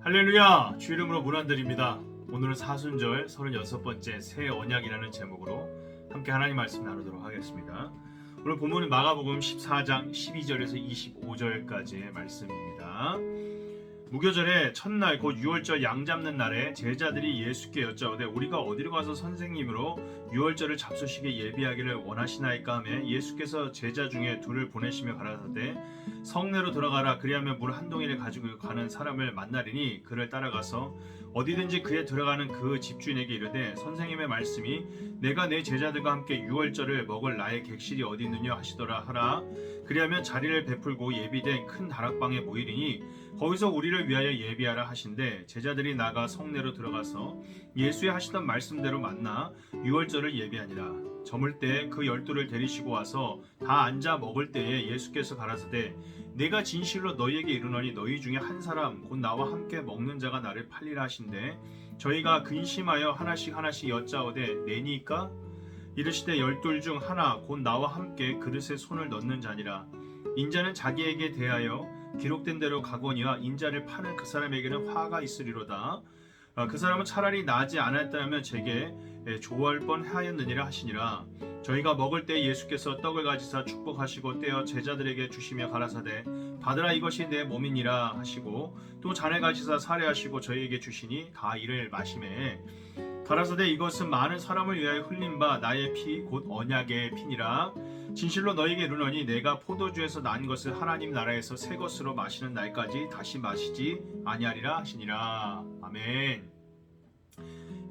할렐루야! 주 이름으로 문안드립니다. 오늘은 사순절 36번째 새 언약이라는 제목으로 함께 하나님 말씀 나누도록 하겠습니다. 오늘 본문은 마가복음 14장 12절에서 25절까지의 말씀입니다. 무교절의 첫날 곧 유월절 양 잡는 날에 제자들이 예수께 여짜오되 우리가 어디로 가서 선생님으로 유월절을 잡수시게 예비하기를 원하시나이까 하며 예수께서 제자 중에 둘을 보내시며 가라사대 성내로 들어가라 그리하면 물 한 동이를 가지고 가는 사람을 만나리니 그를 따라가서 어디든지 그에 들어가는 그 집주인에게 이르되 선생님의 말씀이 내가 내 제자들과 함께 유월절을 먹을 나의 객실이 어디 있느냐 하시더라 하라. 그리하면 자리를 베풀고 예비된 큰 다락방에 모이리니 거기서 우리를 위하여 예비하라 하신대 제자들이 나가 성내로 들어가서 예수의 하시던 말씀대로 만나 유월절을 예비하니라. 저물 때 그 12를 데리시고 와서 다 앉아 먹을 때에 예수께서 가라사대 내가 진실로 너희에게 이르노니 너희 중에 한 사람 곧 나와 함께 먹는 자가 나를 팔리라 하신대 저희가 근심하여 하나씩 여짜오되 내니까 이르시되 12 중 하나 곧 나와 함께 그릇에 손을 넣는 자니라. 인자는 자기에게 대하여 기록된 대로 가거니와 인자를 파는 그 사람에게는 화가 있으리로다. 그 사람은 차라리 나지 않았다면 제게 조할 뻔하였느니라 하시니라. 저희가 먹을 때 예수께서 떡을 가지사 축복하시고 떼어 제자들에게 주시며 가라사대 받으라 이것이 내 몸이니라 하시고 또 잔을 가지사 사례하시고 저희에게 주시니 다 이를 마시매 가라사대 이것은 많은 사람을 위하여 흘린 바 나의 피 곧 언약의 피니라. 진실로 너희에게 이르노니 내가 포도주에서 난 것을 하나님 나라에서 새 것으로 마시는 날까지 다시 마시지 아니하리라 하시니라. 아멘.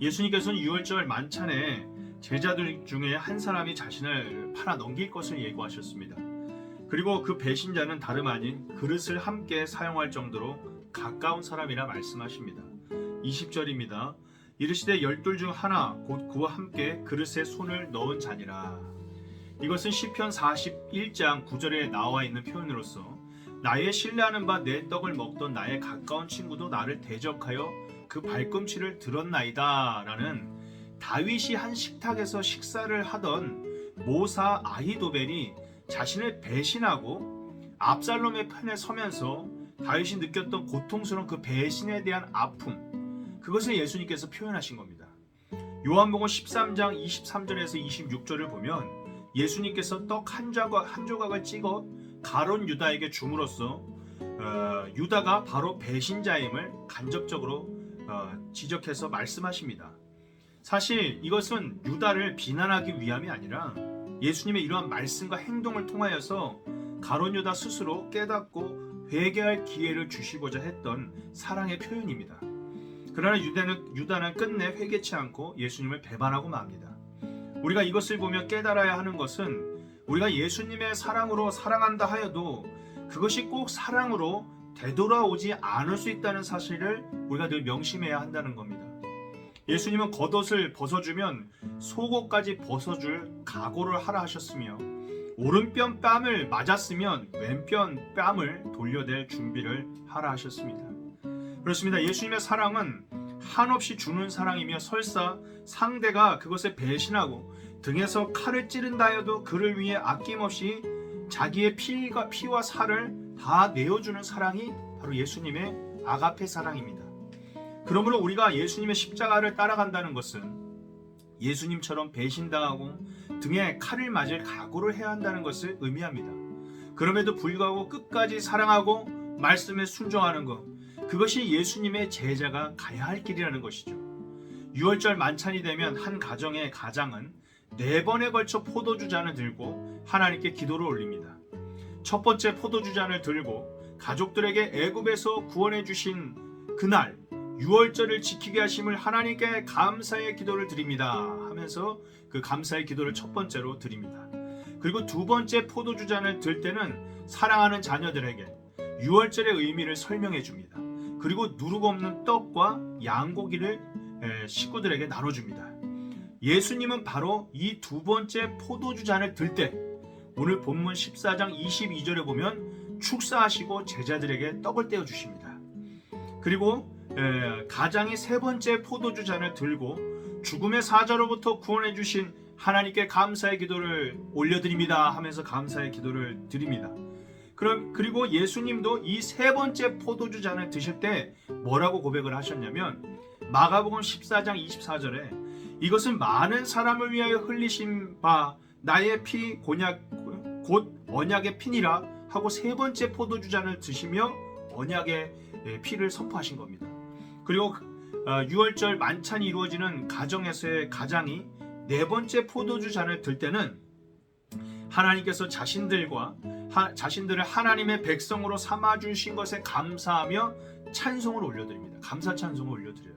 예수님께서는 유월절 만찬에 제자들 중에 한 사람이 자신을 팔아 넘길 것을 예고하셨습니다. 그리고 그 배신자는 다름 아닌 그릇을 함께 사용할 정도로 가까운 사람이라 말씀하십니다. 20절입니다. 이르시되 12 중 하나 곧 그와 함께 그릇에 손을 넣은 자니라. 이것은 시편 41장 9절에 나와 있는 표현으로서 나의 신뢰하는 바 내 떡을 먹던 나의 가까운 친구도 나를 대적하여 그 발꿈치를 들었나이다 라는 다윗이 한 식탁에서 식사를 하던 모사 아히도벨이 자신을 배신하고 압살롬의 편에 서면서 다윗이 느꼈던 고통스러운 그 배신에 대한 아픔, 그것을 예수님께서 표현하신 겁니다. 요한복음 13장 23절에서 26절을 보면 예수님께서 떡 한 조각을 찍어 가룟 유다에게 줌으로써 유다가 바로 배신자임을 간접적으로 지적해서 말씀하십니다. 사실 이것은 유다를 비난하기 위함이 아니라 예수님의 이러한 말씀과 행동을 통하여서 가룟 유다 스스로 깨닫고 회개할 기회를 주시고자 했던 사랑의 표현입니다. 그러나 유다는 끝내 회개치 않고 예수님을 배반하고 맙니다. 우리가 이것을 보며 깨달아야 하는 것은 우리가 예수님의 사랑으로 사랑한다 하여도 그것이 꼭 사랑으로 되돌아오지 않을 수 있다는 사실을 우리가 늘 명심해야 한다는 겁니다. 예수님은 겉옷을 벗어주면 속옷까지 벗어줄 각오를 하라 하셨으며 오른편 뺨을 맞았으면 왼편 뺨을 돌려댈 준비를 하라 하셨습니다. 그렇습니다. 예수님의 사랑은 한없이 주는 사랑이며 설사 상대가 그것을 배신하고 등에서 칼을 찌른다 해도 그를 위해 아낌없이 자기의 피와 살을 다 내어주는 사랑이 바로 예수님의 아가페 사랑입니다. 그러므로 우리가 예수님의 십자가를 따라간다는 것은 예수님처럼 배신당하고 등에 칼을 맞을 각오를 해야 한다는 것을 의미합니다. 그럼에도 불구하고 끝까지 사랑하고 말씀에 순종하는 것, 그것이 예수님의 제자가 가야 할 길이라는 것이죠. 유월절 만찬이 되면 한 가정의 가장은 4번에 걸쳐 포도주 잔을 들고 하나님께 기도를 올립니다. 첫 번째 포도주 잔을 들고 가족들에게 애굽에서 구원해 주신 그날 유월절을 지키게 하심을 하나님께 감사의 기도를 드립니다 하면서 그 감사의 기도를 첫 번째로 드립니다. 그리고 두 번째 포도주 잔을 들 때는 사랑하는 자녀들에게 유월절의 의미를 설명해 줍니다. 그리고 누룩 없는 떡과 양고기를 식구들에게 나눠줍니다. 예수님은 바로 이 두 번째 포도주 잔을 들 때 오늘 본문 14장 22절에 보면 축사하시고 제자들에게 떡을 떼어 주십니다. 그리고 가장이 세 번째 포도주 잔을 들고 죽음의 사자로부터 구원해 주신 하나님께 감사의 기도를 올려드립니다 하면서 감사의 기도를 드립니다. 그리고 예수님도 이 세 번째 포도주 잔을 드실 때 뭐라고 고백을 하셨냐면 마가복음 14장 24절에 이것은 많은 사람을 위하여 흘리신 바 나의 피 곧 언약의 피니라 하고 세 번째 포도주 잔을 드시며 언약의 피를 선포하신 겁니다. 그리고 6월절 만찬이 이루어지는 가정에서의 가장이 네 번째 포도주 잔을 들 때는 하나님께서 자신들을 하나님의 백성으로 삼아주신 것에 감사하며 찬송을 올려드립니다. 감사 찬송을 올려드려요.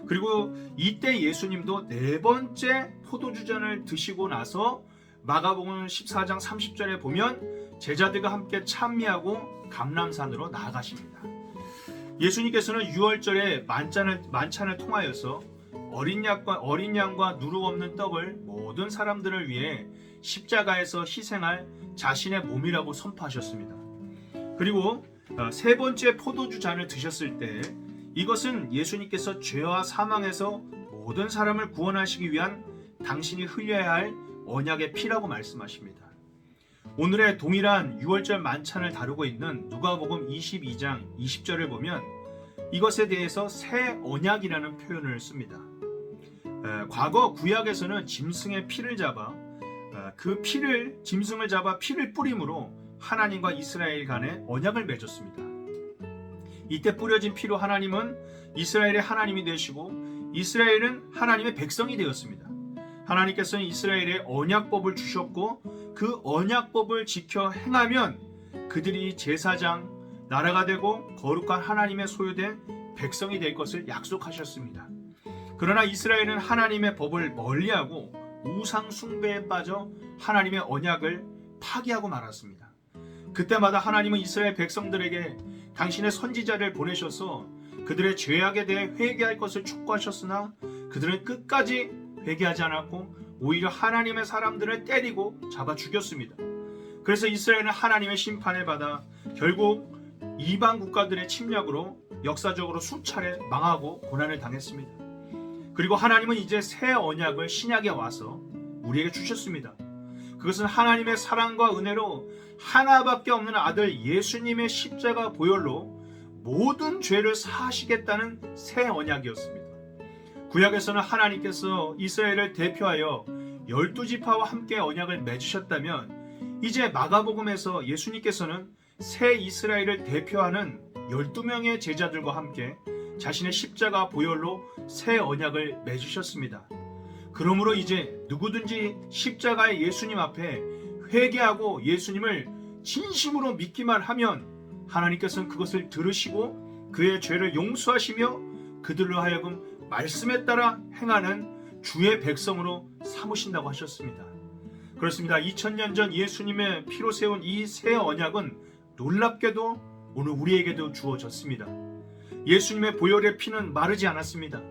그리고 이때 예수님도 네 번째 포도주 잔을 드시고 나서 마가복음 14장 30절에 보면 제자들과 함께 찬미하고 감람산으로 나아가십니다. 예수님께서는 6월절에 만찬을 통하여서 어린 양과 누룩 없는 떡을 모든 사람들을 위해 십자가에서 희생할 자신의 몸이라고 선포하셨습니다. 그리고 세 번째 포도주 잔을 드셨을 때 이것은 예수님께서 죄와 사망에서 모든 사람을 구원하시기 위한 당신이 흘려야 할 언약의 피라고 말씀하십니다. 오늘의 동일한 6월절 만찬을 다루고 있는 누가복음 22장 20절을 보면 이것에 대해서 새 언약이라는 표현을 씁니다. 과거 구약에서는 짐승의 피를 잡아 짐승을 잡아 피를 뿌림으로 하나님과 이스라엘 간에 언약을 맺었습니다. 이때 뿌려진 피로 하나님은 이스라엘의 하나님이 되시고 이스라엘은 하나님의 백성이 되었습니다. 하나님께서는 이스라엘에 언약법을 주셨고 그 언약법을 지켜 행하면 그들이 제사장, 나라가 되고 거룩한 하나님의 소유된 백성이 될 것을 약속하셨습니다. 그러나 이스라엘은 하나님의 법을 멀리하고 우상 숭배에 빠져 하나님의 언약을 파기하고 말았습니다. 그때마다 하나님은 이스라엘 백성들에게 당신의 선지자를 보내셔서 그들의 죄악에 대해 회개할 것을 촉구하셨으나 그들은 끝까지 회개하지 않았고 오히려 하나님의 사람들을 때리고 잡아 죽였습니다. 그래서 이스라엘은 하나님의 심판을 받아 결국 이방 국가들의 침략으로 역사적으로 수차례 망하고 고난을 당했습니다. 그리고 하나님은 이제 새 언약을 신약에 와서 우리에게 주셨습니다. 그것은 하나님의 사랑과 은혜로 하나밖에 없는 아들 예수님의 십자가 보혈로 모든 죄를 사하시겠다는 새 언약이었습니다. 구약에서는 하나님께서 이스라엘을 대표하여 12지파와 함께 언약을 맺으셨다면 이제 마가복음에서 예수님께서는 새 이스라엘을 대표하는 12명의 제자들과 함께 자신의 십자가 보혈로 새 언약을 맺으셨습니다. 그러므로 이제 누구든지 십자가의 예수님 앞에 회개하고 예수님을 진심으로 믿기만 하면 하나님께서는 그것을 들으시고 그의 죄를 용서하시며 그들로 하여금 말씀에 따라 행하는 주의 백성으로 삼으신다고 하셨습니다. 그렇습니다. 2000년 전 예수님의 피로 세운 이 새 언약은 놀랍게도 오늘 우리에게도 주어졌습니다. 예수님의 보혈의 피는 마르지 않았습니다.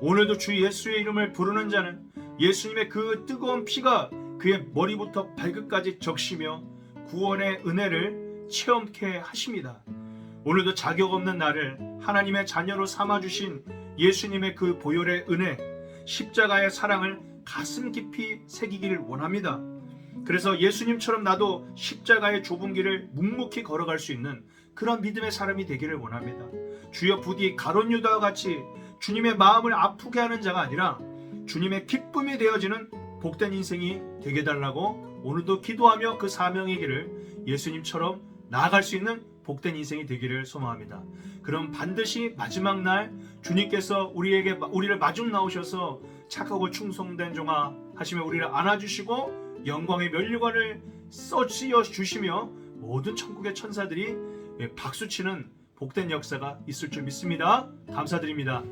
오늘도 주 예수의 이름을 부르는 자는 예수님의 그 뜨거운 피가 그의 머리부터 발끝까지 적시며 구원의 은혜를 체험케 하십니다. 오늘도 자격 없는 나를 하나님의 자녀로 삼아주신 예수님의 그 보혈의 은혜, 십자가의 사랑을 가슴 깊이 새기기를 원합니다. 그래서 예수님처럼 나도 십자가의 좁은 길을 묵묵히 걸어갈 수 있는 그런 믿음의 사람이 되기를 원합니다. 주여 부디 가룟 유다와 같이 주님의 마음을 아프게 하는 자가 아니라 주님의 기쁨이 되어지는 복된 인생이 되게 달라고 오늘도 기도하며 그 사명의 길을 예수님처럼 나아갈 수 있는 복된 인생이 되기를 소망합니다. 그럼 반드시 마지막 날 주님께서 우리를 마중 나오셔서 착하고 충성된 종아 하시며 우리를 안아주시고 영광의 면류관을 씌워 주시며 모든 천국의 천사들이 박수치는 복된 역사가 있을 줄 믿습니다. 감사드립니다.